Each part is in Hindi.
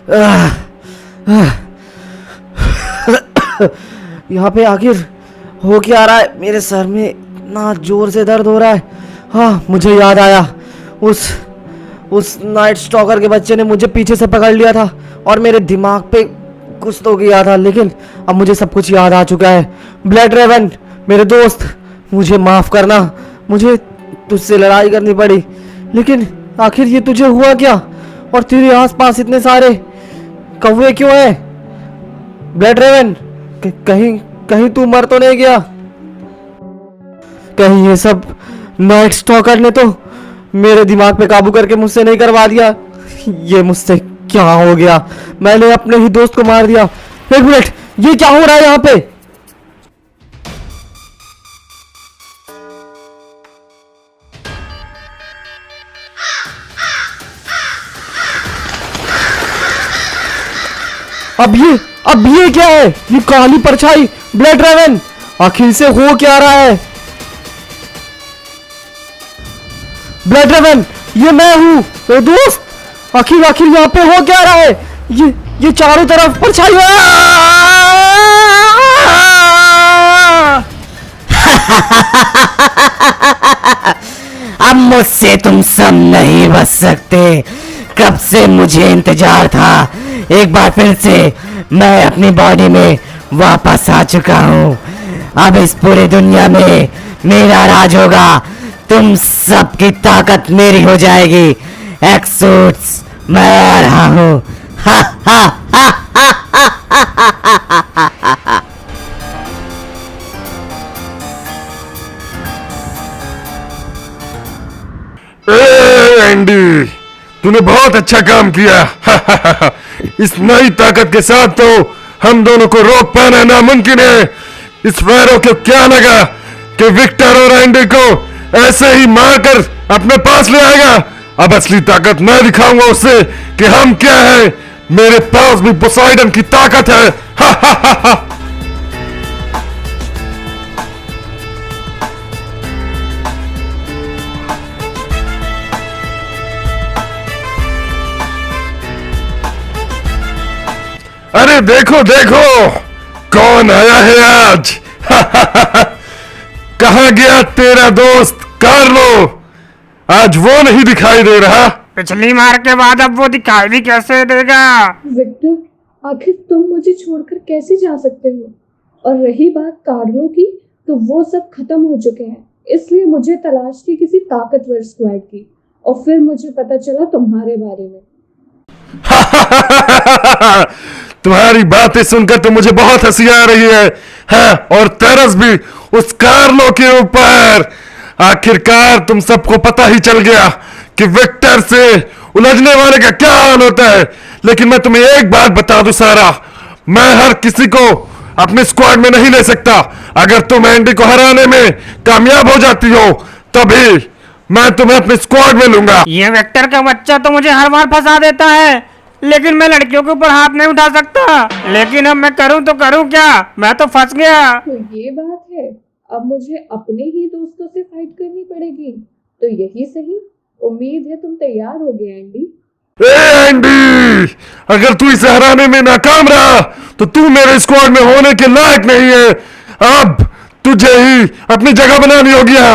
आह, आह। यहाँ पे आखिर हो क्या रहा है? मेरे सर में इतना जोर से दर्द हो रहा है। हाँ, मुझे याद आया, उस नाइट स्टॉकर के बच्चे ने मुझे पीछे से पकड़ लिया था और मेरे दिमाग पे कुछ तो किया था, लेकिन अब मुझे सब कुछ याद आ चुका है। ब्लड रेवन, मेरे दोस्त, मुझे माफ करना। मुझे तुझसे लड़ाई करनी पड़ी, लेकिन आखिर ये तुझे हुआ क्या? और तेरे आसपास इतने सारे कौवे क्यों हैं? ब्लड रेवन, कहीं कहीं तू मर तो नहीं गया? कहीं ये सब नाइट स्टॉकर ने तो मेरे दिमाग पे काबू करके मुझसे नहीं करवा दिया? ये मुझसे क्या हो गया? मैंने अपने ही दोस्त को मार दिया। एक मिनट, ये क्या हो रहा है यहाँ पे? अब ये क्या है? ये काली परछाई, ब्लड रेवन, आखिर से हो क्या रहा है? ब्लड रेवन, ये मैं हूँ, मेरे दोस्त। आखिर यहाँ पे हो क्या रहा है? ये चारों तरफ परछाई। अब मुझसे तुम सब नहीं बच सकते। कब से मुझे इंतजार था। एक बार फिर से मैं अपनी बॉडी में वापस आ चुका हूँ। अब इस पूरी दुनिया में मेरा राज होगा। तुम सबकी ताकत मेरी हो जाएगी। एक्सूट्स, मैं आ रहा हूँ। हा हा हा हा हा हा हा हा। एंडी, तूने बहुत अच्छा काम किया। इस नई ताकत के साथ तो हम दोनों को रोक पाना नामुमकिन है। इस फेरो को क्या लगा कि विक्टर और एंडी को ऐसे ही मारकर अपने पास ले आएगा? अब असली ताकत मैं दिखाऊंगा उसे कि हम क्या है। मेरे पास भी पोसाइडन की ताकत है। हा हा हा हा। अरे देखो देखो, कौन आया है आज। कहाँ गया तेरा दोस्त कार्लो? आज वो नहीं दिखाई दे रहा। पिछली मार के बाद अब वो दिखाई भी कैसे देगा? विक्टर, आखिर तुम मुझे छोड़कर कैसे जा सकते हो? और रही बात कार्लो की, तो वो सब खत्म हो चुके हैं। इसलिए मुझे तलाश थी किसी ताकतवर स्क्वाड की, और फिर मुझे पता चला तुम्हारे बारे में। तुम्हारी बातें सुनकर तो मुझे बहुत हंसी आ रही है। हाँ, और तरस भी उस कार्लो के ऊपर। आखिरकार तुम सबको पता ही चल गया कि विक्टर से उलझने वाले का क्या हाल होता है। लेकिन मैं तुम्हें एक बात बता दूं सारा, मैं हर किसी को अपने स्क्वाड में नहीं ले सकता। अगर तुम एंडी को हराने में कामयाब हो जाती हो तभी मैं तुम्हें अपने स्क्वाड में लूंगा। ये वेक्टर का बच्चा तो मुझे हर बार फंसा देता है, लेकिन मैं लड़कियों के ऊपर हाथ नहीं उठा सकता। लेकिन अब मैं करूं तो करूं क्या? मैं तो फंस गया। तो ये बात है, अब मुझे अपने ही दोस्तों से फाइट करनी पड़ेगी। तो यही सही। उम्मीद है तुम तैयार हो गए एंडी। एंडी, अगर तू इसे हराने में नाकाम रहा तो तू मेरे स्क्वाड में होने के लायक नहीं है। अब तुझे ही अपनी जगह बनानी होगी। यहाँ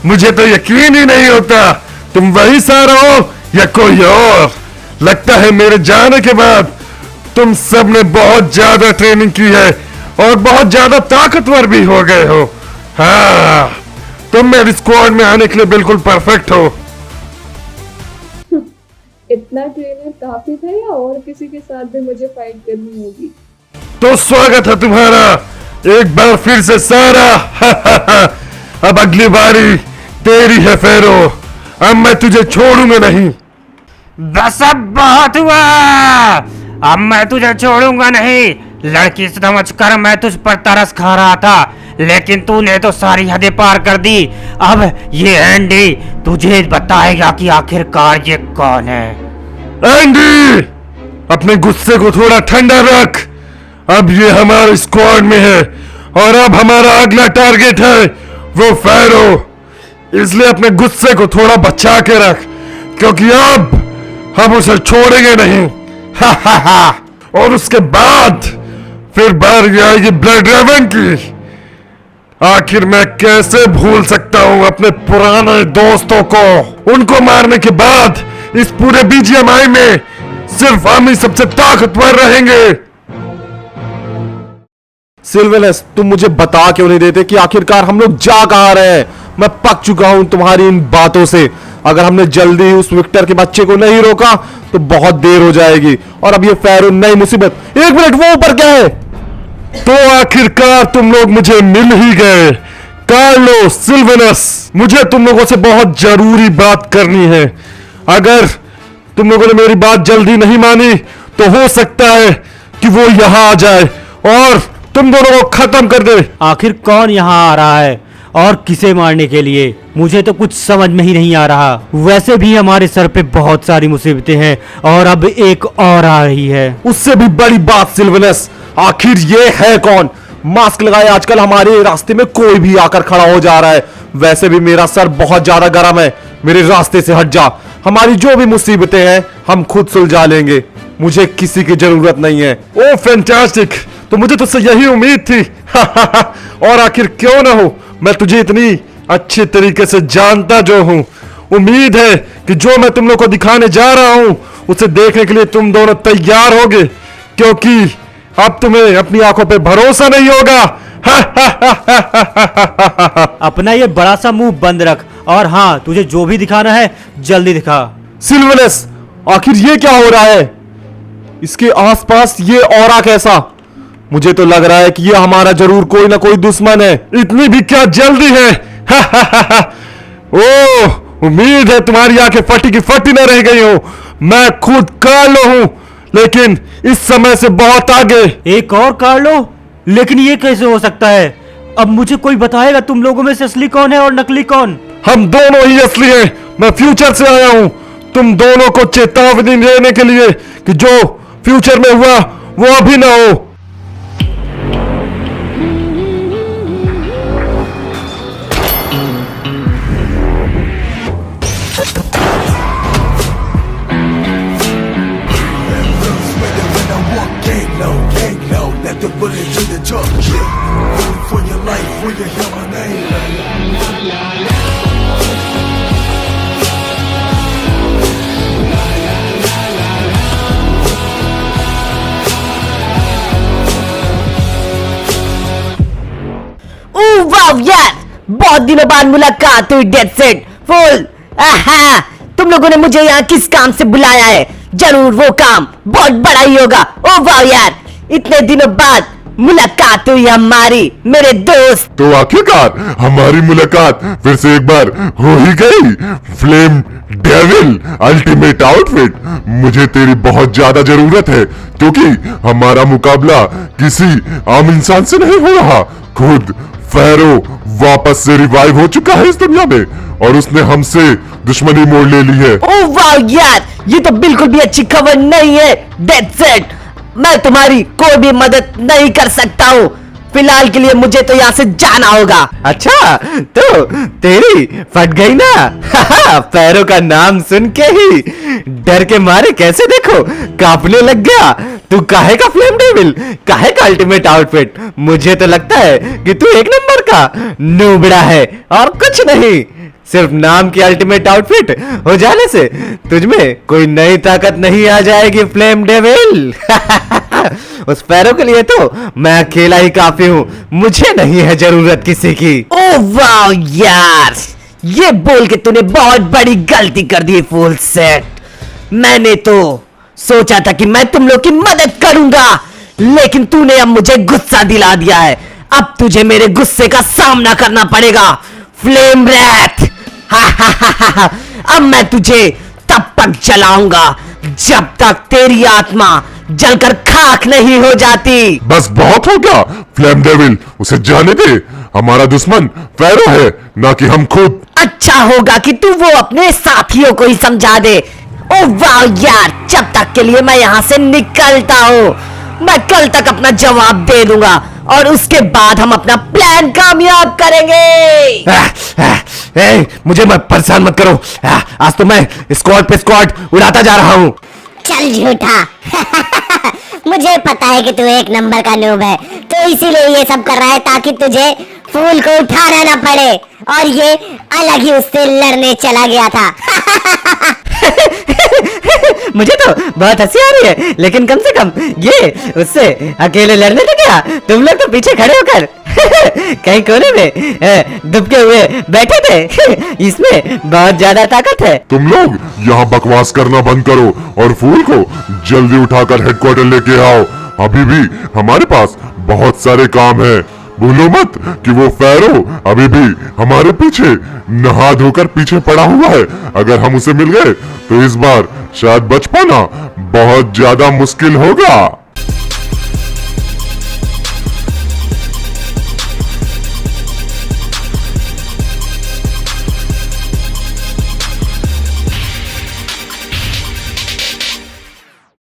मुझे तो यकीन ही नहीं होता तुम वही सारा हो या कोई और। लगता है मेरे जाने के बाद तुम सब ने बहुत ज्यादा ट्रेनिंग की है और बहुत ज्यादा ताकतवर भी हो गए हो। हाँ, तुम मेरी स्क्वाड में आने के लिए बिल्कुल परफेक्ट हो। इतना ट्रेनर काफी था या और किसी के साथ भी मुझे फाइट करनी होगी? तो स्वागत है तुम्हारा एक बार फिर से सारा। अब अगली बारी तेरी है फेरो। अब मैं तुझे छोड़ूंगा नहीं। बस अब बहुत हुआ, अब मैं तुझे छोड़ूंगा नहीं। लड़की समझकर मैं तुझ पर तरस खा रहा था, लेकिन तूने तो सारी हदें पार कर दी। अब ये एंडी तुझे बताएगा कि आखिरकार ये कौन है। एंडी, अपने गुस्से को थोड़ा ठंडा रख। अब ये हमारे स्क्वाड में है और अब हमारा अगला टारगेट है वो फैरो। इसलिए अपने गुस्से को थोड़ा बचा के रख, क्योंकि अब हम उसे छोड़ेंगे नहीं। हा हा हा। और उसके बाद फिर बारी आएगी ब्लड रेवन की। आखिर मैं कैसे भूल सकता हूं अपने पुराने दोस्तों को। उनको मारने के बाद इस पूरे बीजीएमआई में सिर्फ हम ही सबसे ताकतवर रहेंगे। सिल्वेनस, तुम मुझे बता क्यों नहीं देते कि आखिरकार हम लोग जा कहाँ रहे हैं? मैं पक चुका हूं तुम्हारी इन बातों से। अगर हमने जल्दी उस विक्टर के बच्चे को नहीं रोका तो बहुत देर हो जाएगी, और अब ये फैरो नई मुसीबत। एक मिनट, वो ऊपर क्या है? तो आखिरकार तुम लोग मुझे मिल ही गए। कार्लो, सिल्वेनस, मुझे तुम लोगों से बहुत जरूरी बात करनी है। अगर तुम लोगों ने मेरी बात जल्दी नहीं मानी तो हो सकता है कि वो यहां आ जाए और तुम दोनों को खत्म कर दे। आखिर कौन यहाँ आ रहा है और किसे मारने के लिए? मुझे तो कुछ समझ में ही नहीं आ रहा। वैसे भी हमारे सर पे बहुत सारी मुसीबतें हैं और अब एक और आ रही है। उससे भी बड़ी बात सिल्वेनस, आखिर ये है कौन? मास्क लगाए आजकल हमारे रास्ते में कोई भी आकर खड़ा हो जा रहा है। वैसे भी मेरा सर बहुत ज्यादा गर्म है, मेरे रास्ते से हट जा। हमारी जो भी मुसीबतें हैं हम खुद सुलझा लेंगे, मुझे किसी की जरूरत नहीं है। ओ फैंटास्टिक, तो मुझे तुझसे यही उम्मीद थी। और आखिर क्यों ना हो, मैं तुझे इतनी अच्छे तरीके से जानता जो हूं। उम्मीद है कि जो मैं तुम लोग को दिखाने जा रहा हूं उसे देखने के लिए तुम दोनों तैयार होगे, क्योंकि अब तुम्हें अपनी आंखों पे भरोसा नहीं होगा। अपना ये बड़ा सा मुंह बंद रख, और हाँ, तुझे जो भी दिखाना है जल्दी दिखा। सिल्वेनस, आखिर ये क्या हो रहा है? इसके आसपास ये ऑरा कैसा? मुझे तो लग रहा है कि ये हमारा जरूर कोई ना कोई दुश्मन है। इतनी भी क्या जल्दी है? ओह, उम्मीद है तुम्हारी आंखें फटी की फटी न रह गई हो। मैं खुद कार्लो हूं, लेकिन इस समय से बहुत आगे। एक और कार्लो? लेकिन ये कैसे हो सकता है? अब मुझे कोई बताएगा तुम लोगों में से असली कौन है और नकली कौन? हम दोनों ही असली हैं। मैं फ्यूचर से आया हूं तुम दोनों को चेतावनी देने के लिए कि जो फ्यूचर में हुआ वो अभी ना हो। वाह यार, बहुत दिनों बाद मुलाकात हुई। Dead set full. आहा, तुम लोगों ने मुझे यहाँ किस काम से बुलाया है? जरूर वो काम बहुत बड़ा ही होगा। ओ वाह यार, इतने दिनों बाद मुलाकात हुई हमारी, मेरे दोस्त। तो आखिरकार हमारी मुलाकात फिर से एक बार हो ही गई। फ्लेम डेविल अल्टीमेट आउटफिट, मुझे तेरी बहुत ज्यादा जरूरत है, क्योंकि हमारा मुकाबला किसी आम इंसान से नहीं हो रहा। खुद फैरो वापस से रिवाइव हो चुका है इस दुनिया में, और उसने हमसे दुश्मनी मोड़ ले ली है। ओ वाह यार, ये तो बिल्कुल भी अच्छी खबर नहीं है। डेड सेट, मैं तुम्हारी कोई भी मदद नहीं कर सकता हूँ। फिलहाल के लिए मुझे तो यहाँ से जाना होगा। अच्छा, तो तेरी फट गई ना? पैरों का नाम सुन के ही डर के मारे कैसे देखो कांपने लग गया। तू काहे का फ्लेम डेविल, काहे का अल्टीमेट आउटफिट? मुझे तो लगता है कि तू एक नंबर का नूबड़ा है और कुछ नहीं। सिर्फ नाम की अल्टीमेट आउटफिट हो जाने से तुझमें कोई नई ताकत नहीं आ जाएगी फ्लेम डेविल। उस पैरों के लिए तो मैं अकेला ही काफी हूँ, मुझे नहीं है जरूरत किसी की। ओ वाह यार, ये बोल के तूने बहुत बड़ी गलती कर दी फुल सेट। मैंने तो सोचा था कि मैं तुम लोग की मदद करूंगा, लेकिन तूने अब मुझे गुस्सा दिला दिया है। अब तुझे मेरे गुस्से का सामना करना पड़ेगा फ्लेम रैथ। अब मैं तुझे तब तक जलाऊंगा जब तक तेरी आत्मा जलकर खाक नहीं हो जाती। बस बहुत हो गया फ्लेम डेविल, उसे जाने दे। हमारा दुश्मन फैरो है, ना कि हम खुद। अच्छा होगा कि तू वो अपने साथियों को ही समझा दे। ओ वाह यार, जब तक के लिए मैं यहाँ से निकलता हूँ। मैं कल तक अपना जवाब दे दूंगा और उसके बाद हम अपना प्लान कामयाब करेंगे। मुझे मत परेशान मत करो। आज तो मैं स्क्वाड पे स्क्वाड उड़ाता जा रहा हूँ। चल झूठा मुझे पता है कि तू एक नंबर का नूब है, तो इसीलिए ये सब कर रहा है ताकि तुझे फूल को उठाना ना पड़े, और ये अलग ही उससे लड़ने चला गया था। मुझे तो बहुत हंसी आ रही है, लेकिन कम से कम ये उससे अकेले लड़ने तो क्या, तुम लोग तो पीछे खड़े होकर कहीं कोने में दुबके हुए बैठे थे। इसमें बहुत ज्यादा ताकत है। तुम लोग यहाँ बकवास करना बंद करो और फूल को जल्दी उठाकर हेडक्वार्टर लेके आओ। अभी भी हमारे पास बहुत सारे काम है। भूलो मत कि वो फैरो अभी भी हमारे पीछे नहा धोकर पीछे पड़ा हुआ है। अगर हम उसे मिल गए तो इस बार शायद बच पाना बहुत ज्यादा मुश्किल होगा।